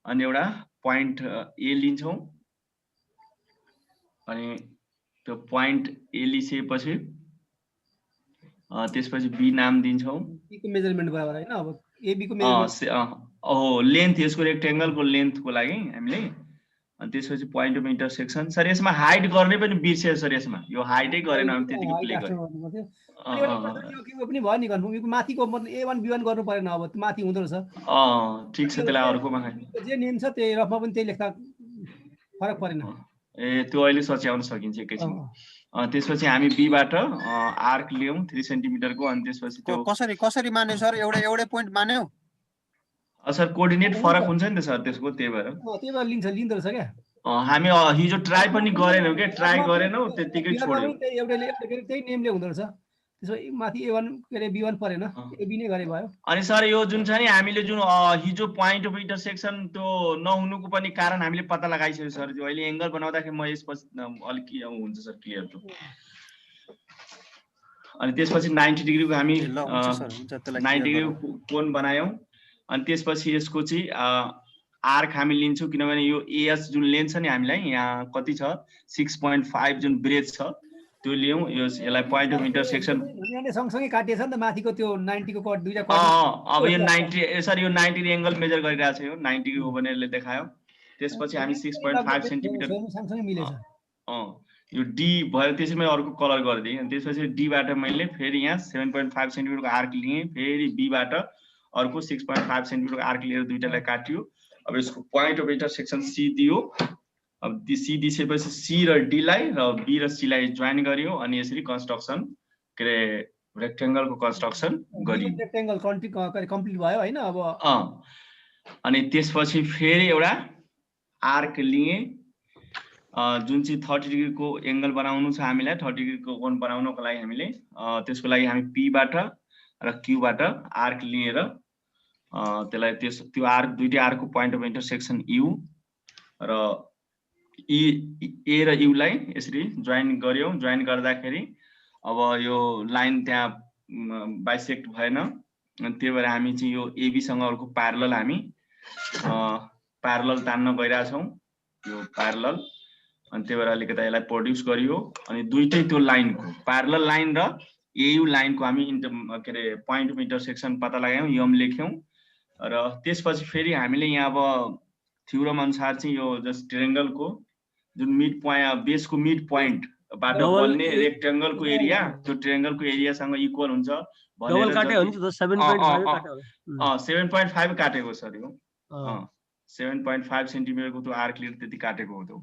[SPEAKER 1] अनि एउटा पोइन्ट A लिन्छौँ, अनि त्यो पोइन्ट A लिइसकेपछि त्यसपछि B नाम दिन्छौँ।
[SPEAKER 2] B को मेजरमेन्ट बराबर हैन? अब AB को मेजरमेन्ट
[SPEAKER 1] लेन्थ, यसको रेक्टेङ्गलको लेन्थको लागि हामीले। अनि त्यसपछि पोइन्ट अफ इन्टरसेक्सन। सर यसमा हाइट गर्ने पनि बिर्सेँ सर, यसमा यो हाइटै गरेन हामी, त्यतिकै प्ले गर्यौँ।
[SPEAKER 2] यो पनि भयो नि कन्फर्म, यो माथिको मतलब A1 B1 गर्नु परेन, अब माथि हुँदो रहेछ।
[SPEAKER 1] ठिक छ, त्यसलाई अर्कोमा
[SPEAKER 2] जे नेम छ त्यही रफमा पनि त्यही लेख्दा फरक परेन।
[SPEAKER 1] त्यो अहिले सच्याउन सकिन्छ एकैछिन। त्यसपछि हामी बीबाट आर्क ल्याउँ 3 सेन्टिमिटरको, अनि त्यसपछि त्यो
[SPEAKER 7] कसरी मान्यो सर? एउटै पोइन्ट मान्यो
[SPEAKER 1] सर? कोअर्डिनेट फरक हुन्छ नि त सर त्यसको, त्यही भएर
[SPEAKER 2] लिँदो रहेछ क्या।
[SPEAKER 1] हामी हिजो ट्राई पनि गरेनौँ क्या, ट्राई गरेनौँ त्यतिकै छोड्यौँ।
[SPEAKER 2] एउटै त्यही नेमले हुँदो रहेछ। त्यसो माथि A1 के अरे B1 परेन AB नै गरे भयो
[SPEAKER 1] अनि सर यो जुन छ नि हामीले जुन हिजो पोइन्ट अफ इन्टरसेक्सन त्यो नहुनुको पनि कारण हामीले पत्ता लगाइसक्यो सर। त्यो अहिले एंगल बनाउँदाखेरि म यसपछि अलिक हुन्छ सर क्लियर त्यो। अनि त्यसपछि 90 डिग्रीको हामी
[SPEAKER 7] ल हुन्छ सर हुन्छ त्यसलाई
[SPEAKER 1] 90
[SPEAKER 7] क्लियर
[SPEAKER 1] डिग्री
[SPEAKER 7] गरौँ।
[SPEAKER 1] कोण बनायौं। अनि त्यसपछि यसको चाहिँ आर्क हामी लिन्छौँ किनभने यो एएस जुन लेन्थ छ नि हामीलाई यहाँ कति छ 6.5 जुन ब्रेथ छ त्यो लियौं। यसलाई पोइन्ट अफ इन्टरसेक्सन
[SPEAKER 2] यहाँले सँगसँगै काटिएछ नि त माथिको त्यो 90 को कट दुईटा कट
[SPEAKER 1] अब यो 90 सर यो 90 डिग्री एंगल मेजर गरिरहेको छ यो 90 डिग्री हो भने यसले देखायो। त्यसपछि हामी 6.5 सेन्टिमिटर
[SPEAKER 2] सँगसँगै मिलेछ
[SPEAKER 1] यो डी भयो। त्यसैले मैले अर्को कलर गरिदिएँ। अनि त्यसपछि डी बाट मैले फेरि यहाँ 7.5 सेन्टिमिटरको आर्क लिएँ। फेरि बी बाट अर्को 6.5 सेन्टिमिटरको आर्क लिएर दुईटालाई काटियो। अब यसको पोइन्ट अफ इन्टरसेक्सन सी दियो। अब सी दिएपछि सी र डी लाई र बी र सी लाई जोइन गरियो। अनि यसरी कन्स्ट्रक्सन के रे रेक्टेंगल को कन्स्ट्रक्सन गरियो।
[SPEAKER 2] रेक्टेंगल कम्प्लिट भयो हैन। अब
[SPEAKER 1] अनि त्यसपछि फेरि एउटा आर्क लिए जुन चाहिँ 30 डिग्री को एंगल बनाउनु छ हामीलाई। 30 डिग्री को कोण बनाउनको लागि हामीले त्यसको लागि हामी पी बाट र क्यू बाट आर्क लिएर त्यसलाई त्यो आर्क दुईटै आर्कको पोइन्ट अफ इन्टरसेक्सन यू र ए र यू लाई यसरी जोइन गर्यौं। जोइन गर्दाखेरि अब यो लाइन त्यहाँ बाइसेक्ट भएन। अनि त्यही भएर हामी चाहिँ यो एबी सँग अर्को प्यारलल हामी प्यारलल तान्न गइरा छौं यो प्यारलल। अनि त्यही भएर अलिकति यसलाई प्रोड्युस गरियो। अनि दुईटै त्यो लाइनको प्यारलल लाइन र एयू लाइनको हामी के रे पोइन्ट अफ इन्टरसेक्सन पत्ता लगायौं यम लेख्यौं। र त्यसपछि फेरि हामीले यहाँ अब थ्योरम अनुसार चाहिँ यो जस्ट ट्रायंगल को जुन मिड पोइन्ट बेस को मिड पोइन्ट बाट बन्ने रेक्टेंगल को एरिया त्यो ट्रायंगल को एरिया सँग इक्वल हुन्छ
[SPEAKER 4] डबल काटे हो नि त 7.5 काटे हो
[SPEAKER 1] 7.5 काटेको सर यो 7.5 सेन्टिमिटर को त्यो आर्क लिएर त्यति काटेको हो त्यो।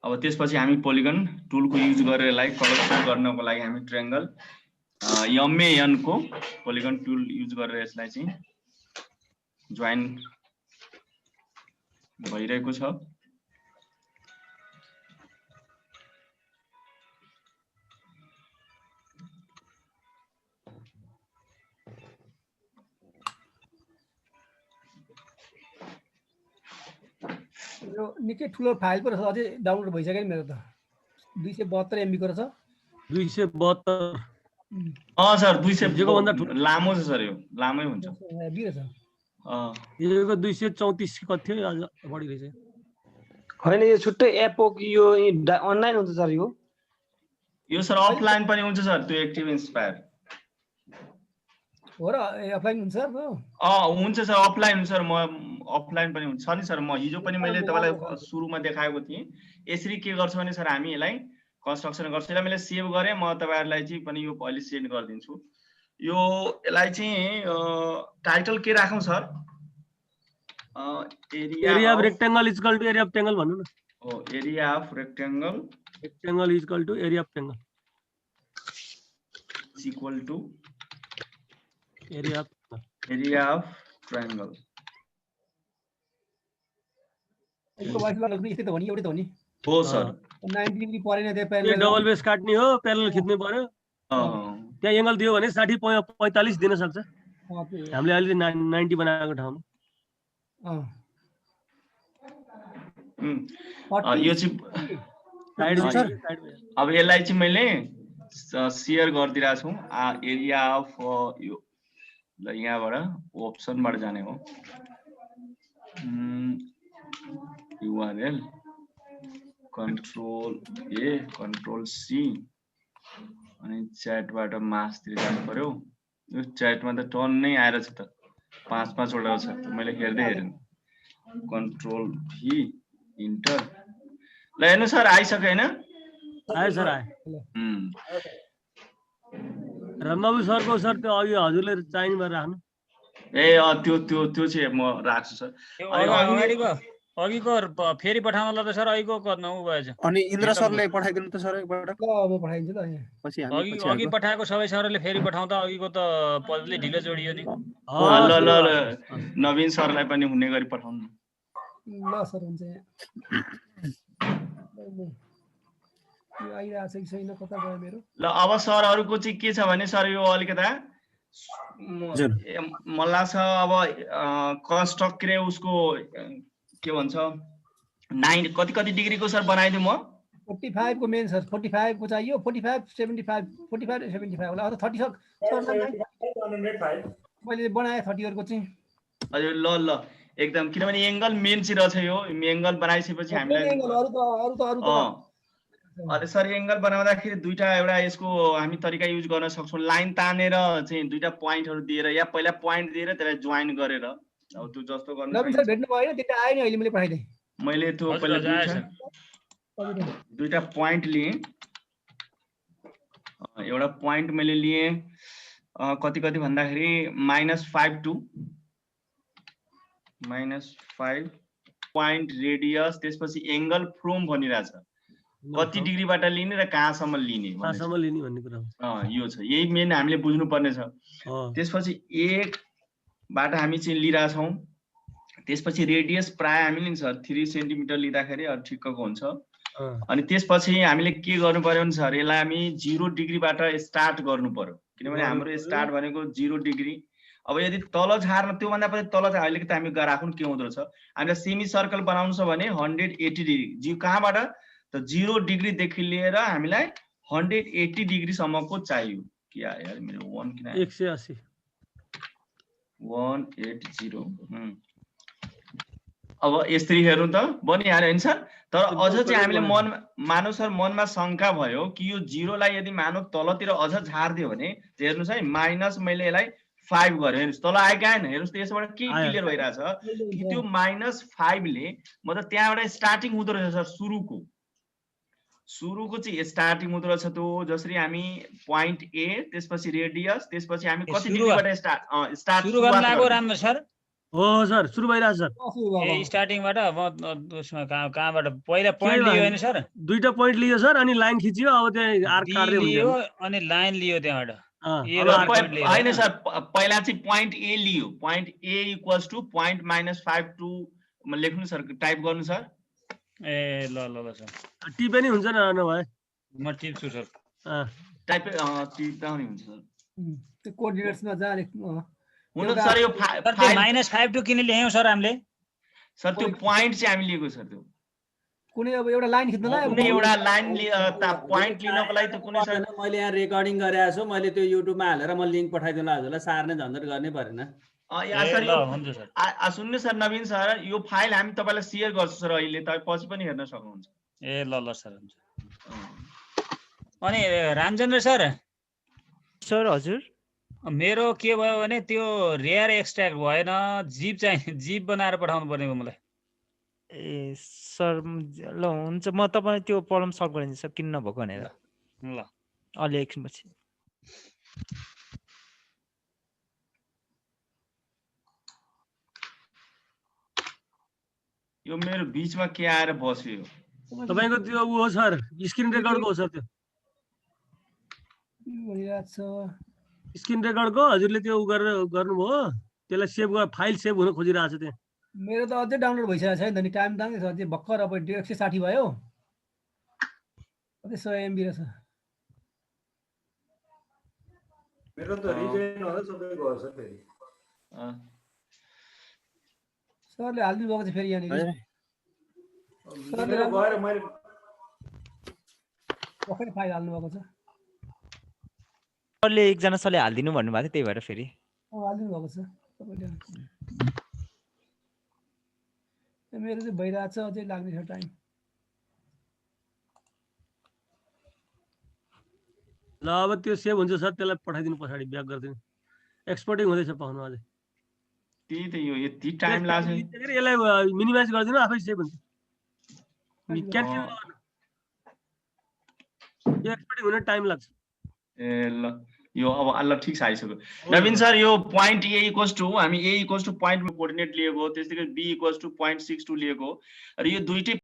[SPEAKER 1] अब त्यसपछि हामी पोलिगन टुल को युज गरेर यसलाई कलर गर्नको लागि हामी ट्रायंगल एमएएन को पोलिगन टुल युज गरेर यसलाई चाहिँ जोइन भइरहेको छ।
[SPEAKER 2] यो निकै ठुलो फाइल पो रहेछ अझै डाउनलोड भइसक्यो नि मेरो त 272 MB को रहेछ
[SPEAKER 4] 272
[SPEAKER 1] सर 200
[SPEAKER 4] जेको भन्दा
[SPEAKER 1] लामो छ सर यो लामै हुन्छ
[SPEAKER 2] हेभी रहेछ
[SPEAKER 4] यो 234 कति थियो आज बढी रहेछ
[SPEAKER 6] हैन यो छुट्टै एप हो कि यो अनलाइन हुन्छ सर
[SPEAKER 1] यो सर अफलाइन पनि हुन्छ सर त्यो एक्टिभ इन्स्पायर
[SPEAKER 2] हो र अफलाइन हुन्छ सर
[SPEAKER 1] हुन्छ सर अफलाइन हुन्छ सर म अफलाइन पनि हुन्छ नि सर। म हिजो पनि मैले तपाईलाई सुरुमा देखाएको थिएँ। यसरी के गर्छ भने सर हामी यसलाई कन्स्ट्रक्सन गर्छ। यसलाई मैले सेभ गरे म तपाईहरुलाई चाहिँ पनि यो अहिले सेन्ड गरिदिन्छु। यो यसलाई चाहिँ टाइटल के राखौं sir
[SPEAKER 4] area of rectangle is equal to area of triangle भन्नु न।
[SPEAKER 1] हो area of
[SPEAKER 4] rectangle is equal to area of triangle
[SPEAKER 1] is equal to
[SPEAKER 4] area
[SPEAKER 1] of triangle.
[SPEAKER 2] यसको वाइस लाग्नु यस्तै त हो नि एउटै त हो नि
[SPEAKER 1] हो सर
[SPEAKER 2] 90 डिग्री परेन त्यो
[SPEAKER 4] यो
[SPEAKER 2] प्यारलल
[SPEAKER 4] डबल बेस काट्ने हो प्यारलल खिच्नु पर्यो। त्यहाँ एंगल दियो भने 60.45 दिन सक्छ। हामीले अहिले 90 बनाएको ठाउँमा
[SPEAKER 1] यो चाहिँ अब यसलाई चाहिँ मैले शेयर गरिदिरहेको छु एरिया अफ यो ल यहाँबाट अप्सनबाट जाने हो URL Control A Control C अनि च्याटबाट मासतिर जानु पर्यो। यो च्याटमा त टर्न नै आएर छ त 5 वटा छ त मैले हेर्दै हेरेन। कन्ट्रोल भी इन्टर ल हेर्नु सर आइसक्यो हैन
[SPEAKER 4] आयो सर आयो। रमबाबु सरको सर त्यो अघि हजुरले चाहिने भएर राख्नु
[SPEAKER 1] ए त्यो चाहिँ म राख्छु सर।
[SPEAKER 5] अघिको फेरि पठाउनलाई त सर अघिको गर्नु भएछ।
[SPEAKER 7] अनि इन्द्र सरले पठाइदिनु त सर एकपटक
[SPEAKER 2] अब पठाइदिन्छु त यहाँ
[SPEAKER 7] पछि हामी
[SPEAKER 5] अघि पठाएको सबै सरले फेरि पठाउँदा अघिको त पहिले ढिलो जोडियो नि।
[SPEAKER 1] ल नवीन सरलाई पनि हुने गरी पठाउनु
[SPEAKER 2] ल सर हुन्छ यो आइरहेछ कि छैन कता गयो मेरो
[SPEAKER 1] ल अब सरहरूको चाहिँ के छ भने सर यो अलिकता
[SPEAKER 7] हजुर।
[SPEAKER 1] मलाई लाग्छ अब कन्स्ट्रक्ट के उसको के भन्छ 9 कति डिग्रीको सर बनाइदिउँ म
[SPEAKER 2] 45 को मेन सर 45 को चाहियो 45 75 45 75 होला अथवा 30 सरलाई
[SPEAKER 3] 105
[SPEAKER 2] मैले बनाए 30 वरको चाहिँ
[SPEAKER 1] हजुर ल एकदम किनभने एंगल मेन चाहिँ रहेछ यो एंगल बनाइसकेपछि हामीलाई
[SPEAKER 2] अरु त
[SPEAKER 1] अनि सर एंगल बनाउँदाखेरि दुईटा एउटा यसको हामी तरिका युज गर्न सक्छौं लाइन तानेर चाहिँ दुईटा प्वाइन्टहरु दिएर या पहिला प्वाइन्ट दिएर त्यसलाई जोइन गरेर अब त्यो जस्तो गर्न
[SPEAKER 2] नवीन सर भेट्नु भयो हैन त्यता आए नि अहिले मैले पठाइदिए
[SPEAKER 1] मैले त्यो पहिला दुईटा प्वाइन्ट लिए एउटा प्वाइन्ट मैले लिए कति भन्दाखेरि -5 to -5 प्वाइन्ट रेडियस त्यसपछि एंगल फ्रम भनिराछ कति डिग्रीबाट लिने र कहाँसम्म लिने
[SPEAKER 4] भन्ने कुरा
[SPEAKER 1] यो छ यही मेन हामीले बुझ्नु पर्ने छ त्यसपछि एक बाट हामी चाहिँ लिरा छौं त्यसपछि रेडियस प्राय हामीले नि सर 3 सेन्टिमिटर लिँदाखेरि ठिक्कको हुन्छ अनि त्यसपछि हामीले के गर्नु पर्यो भने सर यसलाई हामी 0 डिग्रीबाट स्टार्ट गर्नु पर्यो किनभने हाम्रो स्टार्ट भनेको 0 डिग्री अब यदि तल झार्न त्यो भन्दा पनि तल चाहिँ अलिकति हामी राखौं के हुँदो रहेछ हामीलाई सेमी सर्कल बनाउनु छ भने 180 डिग्री जी कहाँबाट त 0 डिग्री देखि लिएर हामीलाई 180 डिग्री सम्मको चाहियो के आयो यार मेरो 1 किन
[SPEAKER 4] 180
[SPEAKER 1] 180 अब यसरी हेर्नु त बनिहाल्यो हैन सर तर अझ चाहिँ हामीले मानव सर मनमा शंका भयो कि यो 0 लाई यदि मानव तलतिर अझ झार्दियो भने हेर्नुस् है माइनस मैले यसलाई 5 गरे हेर्नुस् तल आयो कि आएन हेर्नुस् त यसबाट के क्लियर भइराछ कि त्यो -5 ले मतलब त्यहाँबाट स्टार्टिङ हुँदो रहेछ सर सुरुको चाहिँ स्टार्टिङ हुँदो रहेछ त्यो जसरी हामी प्वाइन्ट ए त्यसपछि रेडियस त्यसपछि हामी कति डिग्रीबाट स्टार्ट
[SPEAKER 5] सुरु गर्न लाग्यो राम्रो सर
[SPEAKER 4] हो सर सुरु भइराछ सर
[SPEAKER 5] ए स्टार्टिङबाट अब उसमा कहाँबाट पहिला प्वाइन्ट लियो हैन सर
[SPEAKER 4] दुईटा प्वाइन्ट लियो सर अनि लाइन खिचियो अब त्यहाँ आर्क काट्दै
[SPEAKER 5] लियो अनि लाइन लियो त्यहाँबाट
[SPEAKER 1] हैन सर पहिला चाहिँ प्वाइन्ट ए लियो point A equals to point -5 to लेख्नु सर टाइप गर्नु सर
[SPEAKER 5] ए ल सर
[SPEAKER 4] टिपे नि हुन्छ न नभए
[SPEAKER 5] म टिप्छु सर
[SPEAKER 1] टाइप टिप्दा नि हुन्छ सर
[SPEAKER 2] त्यो कोअर्डिनेट्समा जा
[SPEAKER 1] हुन सर यो फाइल
[SPEAKER 5] -5 टु किन ल्यायौ सर हामीले
[SPEAKER 1] सर त्यो प्वाइन्ट चाहिँ हामी लिएको सर त्यो
[SPEAKER 2] कुनै अब एउटा लाइन खिच्नलाई
[SPEAKER 1] कुनै एउटा लाइन प्वाइन्ट लिनको लागि त कुनै सर
[SPEAKER 10] मैले यहाँ रेकर्डिङ गरेको छु मैले त्यो युट्युबमा हालेर म लिंक पठाइदिउँला हजुरलाई सार्ने झन्झट गर्नै परेन
[SPEAKER 1] सुन्नु सर नवीन सर यो फाइल हामी तपाईलाई शेयर गर्छु सर अहिले तपाई पछि पनि हेर्न सक्नुहुन्छ
[SPEAKER 5] ए ल सर हुन्छ अनि रामचन्द्र सर
[SPEAKER 8] हजुर
[SPEAKER 5] मेरो के भयो भने त्यो रेयर एक्सट्र्याक्ट भएन जिप बनाएर पठाउनु पर्ने भयो मलाई
[SPEAKER 8] ए सर ल हुन्छ म तपाईँ त्यो प्रब्लम सल्भ गरिदिन्छु सर किन नभएको भनेर
[SPEAKER 5] ल
[SPEAKER 8] अलि एकछिनपछि
[SPEAKER 1] यो मेरो बीचमा के आएर बस्यो
[SPEAKER 4] तपाईको त्यो उ हो सर स्क्रिन रेकर्डको हो सर त्यो स्क्रिन रेकर्डको हजुरले त्यो गर्नुभयो त्यसलाई सेभ फाइल सेभ हुन खोजिरहेछ त्यहाँ
[SPEAKER 2] मेरो त अझै डाउनलोड भइसकेको छैन नि टाइम दाङ छ अझै भर्खर अब 160 भयो अझै 100 MB रहेछ
[SPEAKER 3] मेरो त रिजोइन होला सबै गर्छ फेरि
[SPEAKER 2] सरले हाल्दिनु भएको छ फेरि यहाँ नि
[SPEAKER 3] सरले गएर मैले
[SPEAKER 2] भर्खर फाइल हाल्नु भएको छ
[SPEAKER 8] सरले एकजना सरले हाल्दिनु भन्नुभएको थियो त्यही भएर फेरि
[SPEAKER 2] हाल्दिनु भएको छ तपाईले मेरो चाहिँ भइरहेछ अझै लाग्ने छ टाइम
[SPEAKER 4] ल अब त्यो सेभ हुन्छ सर त्यसलाई पठाइदिनु पछाडी ब्याक गरिदिनु एक्सपोर्टिङ हुँदैछ पाउनु अझै
[SPEAKER 1] त्यही त यो यति टाइम लाग्छ
[SPEAKER 4] यसलाई मिनिमाइज गरिदिनु आफै सेभ हुन्छ यो एक्सपोर्टिङ हुन टाइम लाग्छ
[SPEAKER 1] ए ल यो अब अल्ल ठीक छ आइसक्यो नवीन सर यो प्वाइन्ट ए इक्वल्स टु हामी ए इक्वल्स टु प्वाइन्ट कोअर्डिनेट लिएको त्यस्तै गरी बी इक्वल्स टु 0.62 लिएको र यो दुईटै